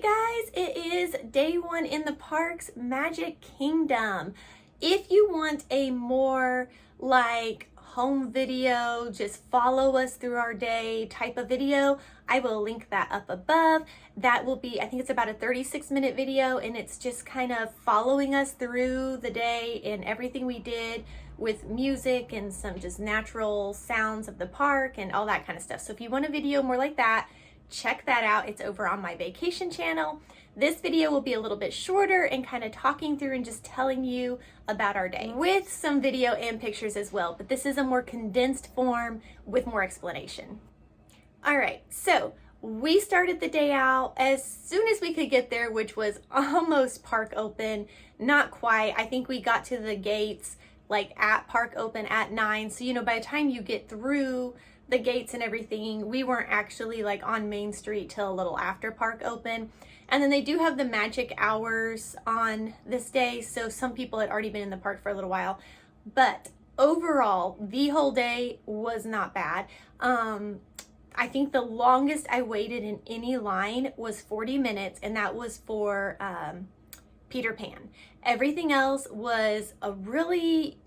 right, guys, it is day one in the parks, Magic Kingdom. If you want a more like home video, just follow us through our day type of video, I will link that up above. That will be, I think it's about a 36-minute video, and it's just kind of following us through the day and everything we did with music and some just natural sounds of the park and all that kind of stuff. So if you want a video more like that, check that out. It's over on my vacation channel. This video will be a little bit shorter and kind of talking through and just telling you about our day with some video and pictures as well, but this is a more condensed form with more explanation. All right, so we started the day out as soon as we could get there, which was almost park open. Not quite. I think we got to the gates like at park open at 9. So, you know, by the time you get through the gates and everything, we weren't actually like on Main Street till a little after park open. And then they do have the magic hours on this day, so some people had already been in the park for a little while. But overall, the whole day was not bad. I think the longest I waited in any line was 40 minutes, and that was for Peter Pan. Everything else was a really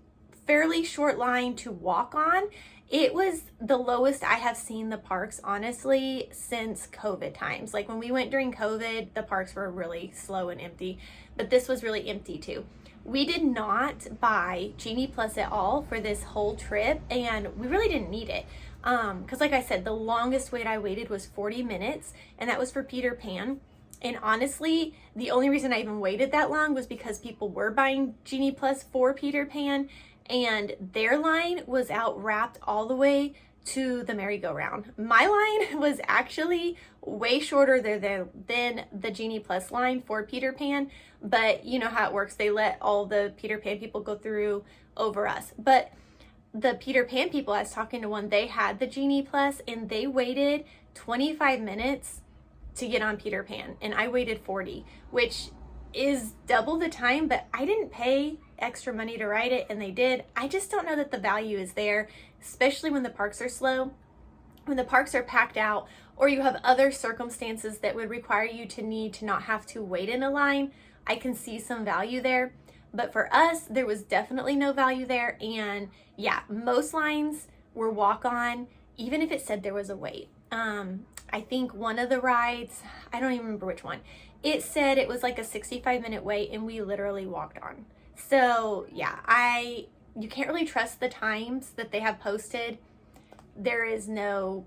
fairly short line to walk on. It was the lowest I have seen the parks, honestly, since COVID times. Like when we went during COVID, the parks were really slow and empty, but this was really empty too. We did not buy Genie Plus at all for this whole trip, and we really didn't need it. Because like I said, the longest wait I waited was 40 minutes, and that was for Peter Pan. And honestly, the only reason I even waited that long was because people were buying Genie Plus for Peter Pan, and their line was out wrapped all the way to the merry-go-round. My line was actually way shorter than the Genie Plus line for Peter Pan, but you know how it works. They let all the Peter Pan people go through over us. But the Peter Pan people, I was talking to one, they had the Genie Plus, and they waited 25 minutes to get on Peter Pan, and I waited 40, which is double the time, but I didn't pay extra money to ride it, and they did. I just don't know that the value is there, especially when the parks are slow. When the parks are packed out, or you have other circumstances that would require you to need to not have to wait in a line, I can see some value there. But for us, there was definitely no value there. And yeah, most lines were walk on, even if it said there was a wait. I think one of the rides, I don't even remember which one, it said it was like a 65-minute wait, and we literally walked on. So yeah, you can't really trust the times that they have posted. There is no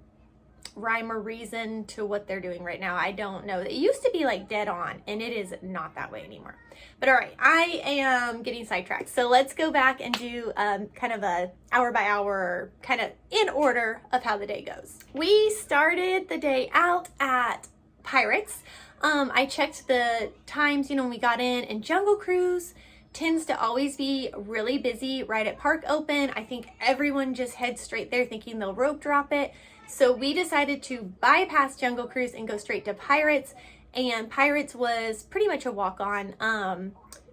rhyme or reason to what they're doing right now. I don't know. It used to be like dead on, and it is not that way anymore. But all right, I am getting sidetracked. So let's go back and do kind of a hour by hour, kind of in order of how the day goes. We started the day out at Pirates. I checked the times, you know, when we got in, and Jungle Cruise tends to always be really busy right at park open. I think everyone just heads straight there thinking they'll rope drop it. So we decided to bypass Jungle Cruise and go straight to Pirates, and Pirates was pretty much a walk-on.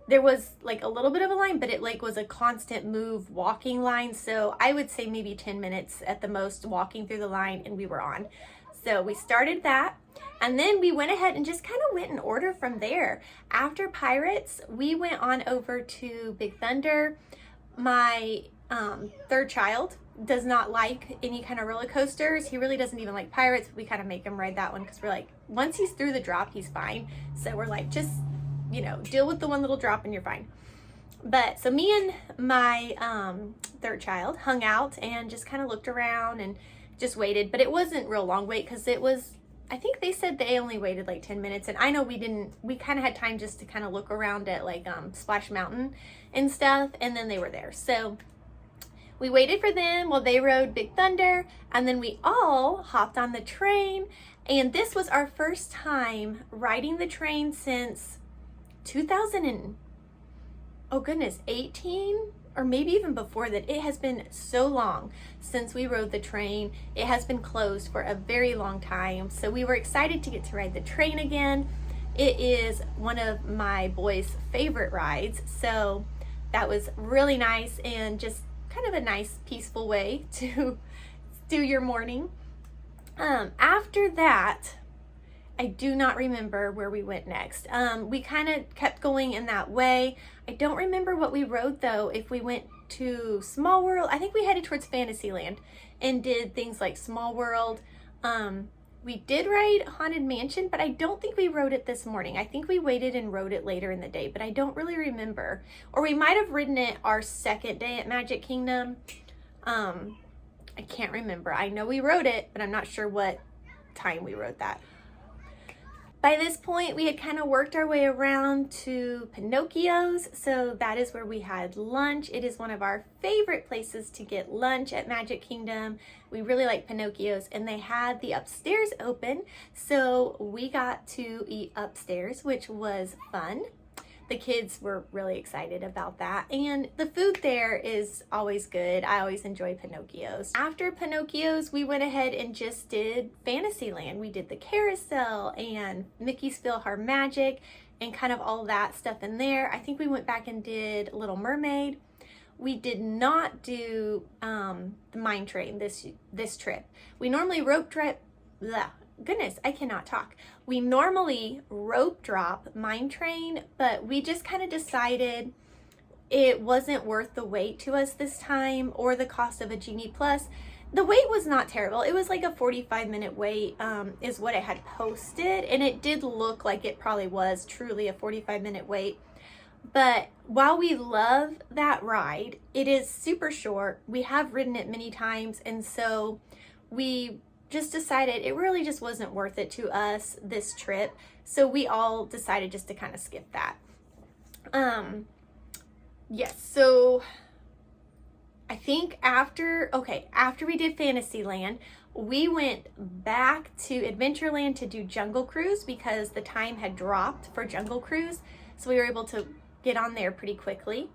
There was like a little bit of a line, but it like was a constant move walking line. So I would say maybe 10 minutes at the most walking through the line, and we were on. So we started that, and then we went ahead and just kind of went in order from there. After Pirates, we went on over to Big Thunder. My third child does not like any kind of roller coasters. He really doesn't even like Pirates. We kind of make him ride that one because we're like, once he's through the drop, he's fine. So we're like, just, you know, deal with the one little drop and you're fine. But so me and my third child hung out and just kind of looked around and just waited. But it wasn't real long wait because it was, I think they said they only waited like 10 minutes. And I know we kind of had time just to kind of look around at like Splash Mountain and stuff. And then they were there. So we waited for them while they rode Big Thunder, and then we all hopped on the train, and this was our first time riding the train since 2018, or maybe even before that. It has been so long since we rode the train. It has been closed for a very long time, so we were excited to get to ride the train again. It is one of my boys' favorite rides, so that was really nice and just kind of a nice peaceful way to do your morning. After that, I do not remember where we went next. We kind of kept going in that way. I don't remember what we rode though. If we went to Small World, I think we headed towards Fantasyland and did things like Small World. We did ride Haunted Mansion, but I don't think we rode it this morning. I think we waited and rode it later in the day, but I don't really remember. Or we might have ridden it our second day at Magic Kingdom. I can't remember. I know we rode it, but I'm not sure what time we rode that. By this point, we had kind of worked our way around to Pinocchio's, so that is where we had lunch. It is one of our favorite places to get lunch at Magic Kingdom. We really like Pinocchio's, and they had the upstairs open, so we got to eat upstairs, which was fun. The kids were really excited about that, and the food there is always good. I always enjoy Pinocchio's. After Pinocchio's, we went ahead and just did Fantasyland. We did the carousel and Mickey's PhilharMagic and kind of all that stuff in there. I think we went back and did Little Mermaid. We did not do the mine train this trip. We normally I cannot talk. We normally rope drop mine train, but we just kind of decided it wasn't worth the wait to us this time or the cost of a Genie Plus. The wait was not terrible. It was like a 45-minute wait is what it had posted, and it did look like it probably was truly a 45-minute wait. But while we love that ride, it is super short. We have ridden it many times, and so we just decided it really just wasn't worth it to us this trip. So we all decided just to kind of skip that. Yes, so I think after we did Fantasyland, we went back to Adventureland to do Jungle Cruise because the time had dropped for Jungle Cruise. So we were able to get on there pretty quickly.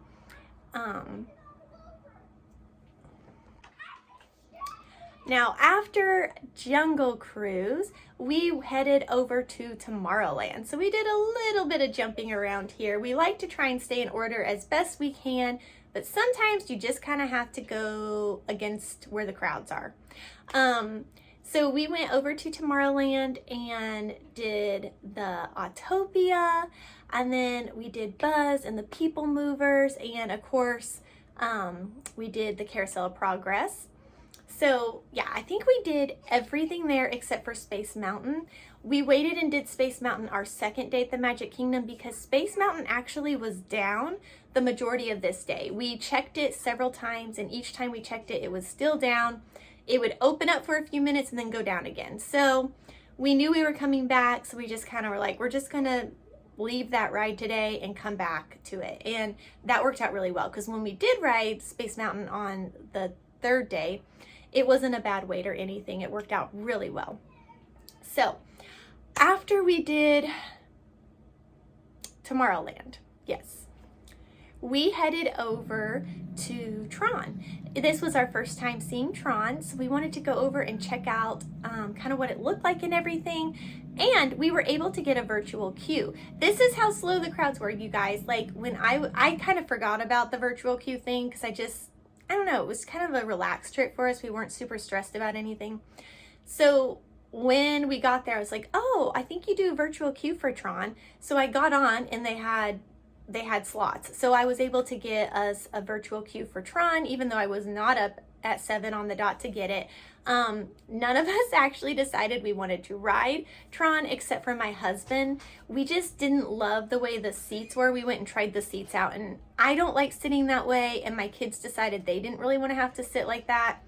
Now, after Jungle Cruise, we headed over to Tomorrowland. So we did a little bit of jumping around here. We like to try and stay in order as best we can, but sometimes you just kind of have to go against where the crowds are. So we went over to Tomorrowland and did the Autopia, and then we did Buzz and the People Movers, and of course, we did the Carousel of Progress. So yeah, I think we did everything there except for Space Mountain. We waited and did Space Mountain our second day at the Magic Kingdom because Space Mountain actually was down the majority of this day. We checked it several times, and each time we checked it, it was still down. It would open up for a few minutes and then go down again. So we knew we were coming back, so we just kind of were like, we're just gonna leave that ride today and come back to it. And that worked out really well because when we did ride Space Mountain on the third day, it wasn't a bad wait or anything. It worked out really well. So after we did Tomorrowland, yes, we headed over to Tron. This was our first time seeing Tron, so we wanted to go over and check out kind of what it looked like and everything. And we were able to get a virtual queue. This is how slow the crowds were, you guys. Like when I kind of forgot about the virtual queue thing because I don't know, it was kind of a relaxed trip for us. We weren't super stressed about anything. So when we got there, I was like, oh, I think you do a virtual queue for Tron. So I got on and they had slots. So I was able to get us a virtual queue for Tron, even though I was not up at 7 on the dot to get it. None of us actually decided we wanted to ride Tron except for my husband. We just didn't love the way the seats were. We went and tried the seats out, and I don't like sitting that way, and my kids decided they didn't really want to have to sit like that.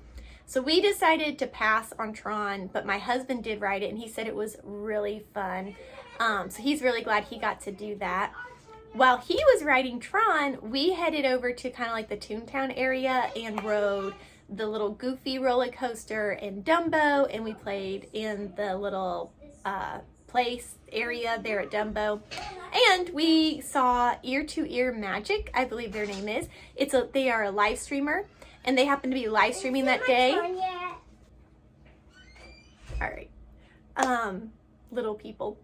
So we decided to pass on Tron, but my husband did ride it, and he said it was really fun. So he's really glad he got to do that. While he was riding Tron, we headed over to kind of like the Toontown area and rode the little Goofy roller coaster in Dumbo, and we played in the little place area there at Dumbo. And we saw Ear to Ear Magic, I believe their name is. They are a live streamer, and they happen to be live streaming that day. All right, little people.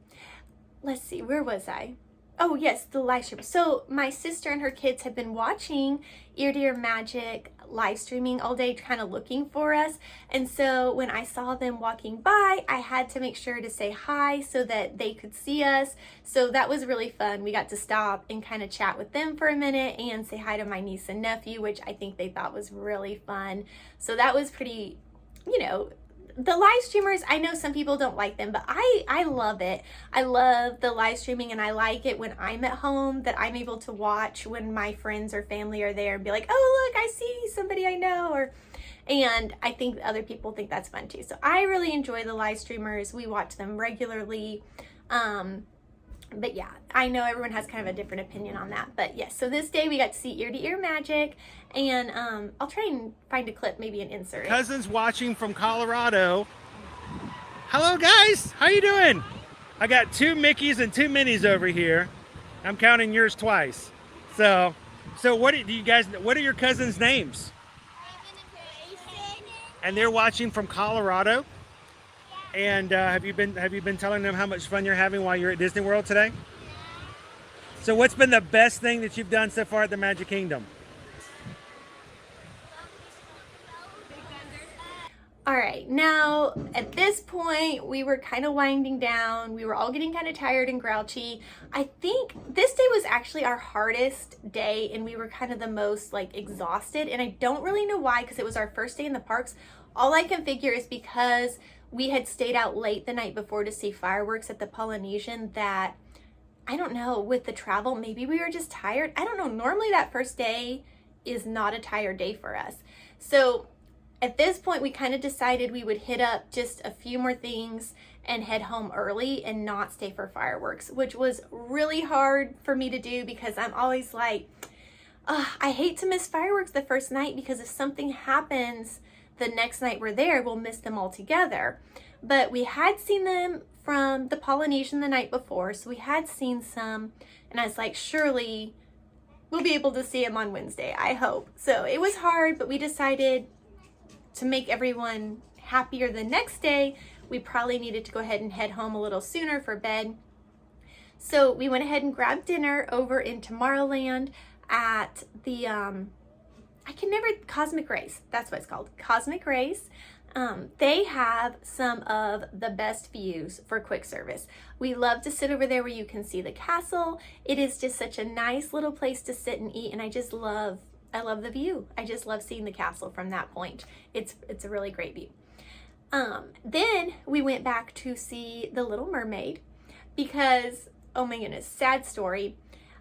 Let's see, where was I? Oh yes, the live stream. So my sister and her kids have been watching Ear to Ear Magic live streaming all day, kind of looking for us. And so when I saw them walking by, I had to make sure to say hi so that they could see us. So that was really fun. We got to stop and kind of chat with them for a minute and say hi to my niece and nephew, which I think they thought was really fun. So that was pretty, you know, the live streamers, I know some people don't like them, but I love it. I love the live streaming, and I like it when I'm at home that I'm able to watch when my friends or family are there and be like, oh, look, I see somebody I know. And I think other people think that's fun too. So I really enjoy the live streamers. We watch them regularly. But yeah, I know everyone has kind of a different opinion on that. But yes, so this day we got to see Ear to Ear Magic, and I'll try and find a clip, maybe an insert. Cousins watching from Colorado. Hello guys, how you doing? I got 2 Mickeys and 2 Minnies over here. I'm counting yours twice. So what do you guys? What are your cousins' names? And they're watching from Colorado. And have you been telling them how much fun you're having while you're at Disney World today? So what's been the best thing that you've done so far at the Magic Kingdom? All right, now at this point, we were kind of winding down. We were all getting kind of tired and grouchy. I think this day was actually our hardest day, and we were kind of the most like exhausted. And I don't really know why, because it was our first day in the parks. All I can figure is because we had stayed out late the night before to see fireworks at the Polynesian, that, I don't know, with the travel, maybe we were just tired. I don't know. Normally that first day is not a tired day for us. So at this point, we kind of decided we would hit up just a few more things and head home early and not stay for fireworks, which was really hard for me to do because I'm always like, I hate to miss fireworks the first night, because if something happens the next night we're there, we'll miss them altogether. But we had seen them from the Polynesian the night before, so we had seen some, and I was like, surely we'll be able to see them on Wednesday, I hope. So it was hard, but we decided to make everyone happier the next day, we probably needed to go ahead and head home a little sooner for bed. So we went ahead and grabbed dinner over in Tomorrowland at the Cosmic Race, that's what it's called, Cosmic Race. They have some of the best views for quick service. We love to sit over there where you can see the castle. It is just such a nice little place to sit and eat, and I love the view. I just love seeing the castle from that point. It's a really great view. Then we went back to see The Little Mermaid because, oh my goodness, sad story.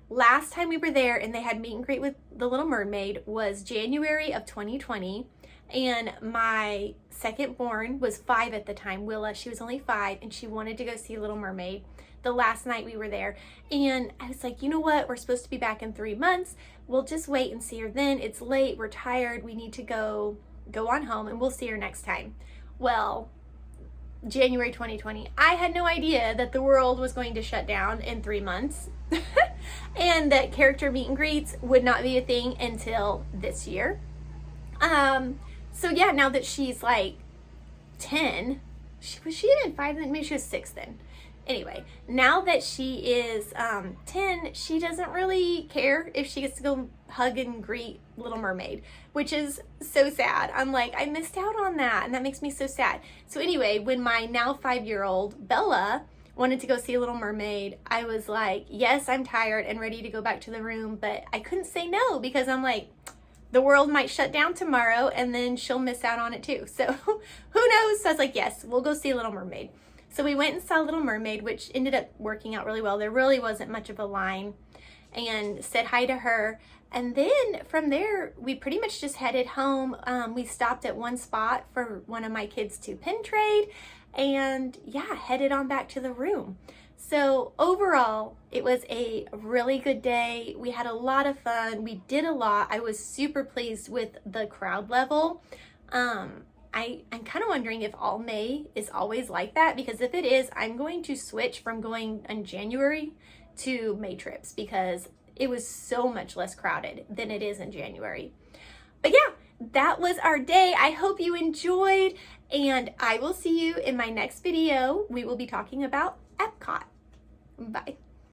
Last time we were there and they had meet and greet with The Little Mermaid was January of 2020. And my second born was 5 at the time, Willa. She was only 5 and she wanted to go see Little Mermaid the last night we were there. And I was like, you know what? We're supposed to be back in 3 months. We'll just wait and see her then. It's late. We're tired. We need to go on home and we'll see her next time. Well, January 2020, I had no idea that the world was going to shut down in 3 months and that character meet and greets would not be a thing until this year. So yeah, now that she's like 10, was she even 5 then? Maybe she was 6 then. Anyway, now that she is 10, she doesn't really care if she gets to go hug and greet Little Mermaid, which is so sad. I'm like, I missed out on that, and that makes me so sad. So anyway, when my now 5-year-old Bella wanted to go see Little Mermaid, I was like, yes, I'm tired and ready to go back to the room, but I couldn't say no because I'm like, the world might shut down tomorrow and then she'll miss out on it too. So who knows? So I was like, yes, we'll go see Little Mermaid. So we went and saw Little Mermaid, which ended up working out really well. There really wasn't much of a line, and said hi to her. And then from there, we pretty much just headed home. We stopped at one spot for one of my kids to pin trade, and yeah, headed on back to the room. So overall, it was a really good day. We had a lot of fun. We did a lot. I was super pleased with the crowd level. I'm kind of wondering if all May is always like that, because if it is, I'm going to switch from going in January to May trips because it was so much less crowded than it is in January. But yeah, that was our day. I hope you enjoyed, and I will see you in my next video. We will be talking about Epcot. Bye.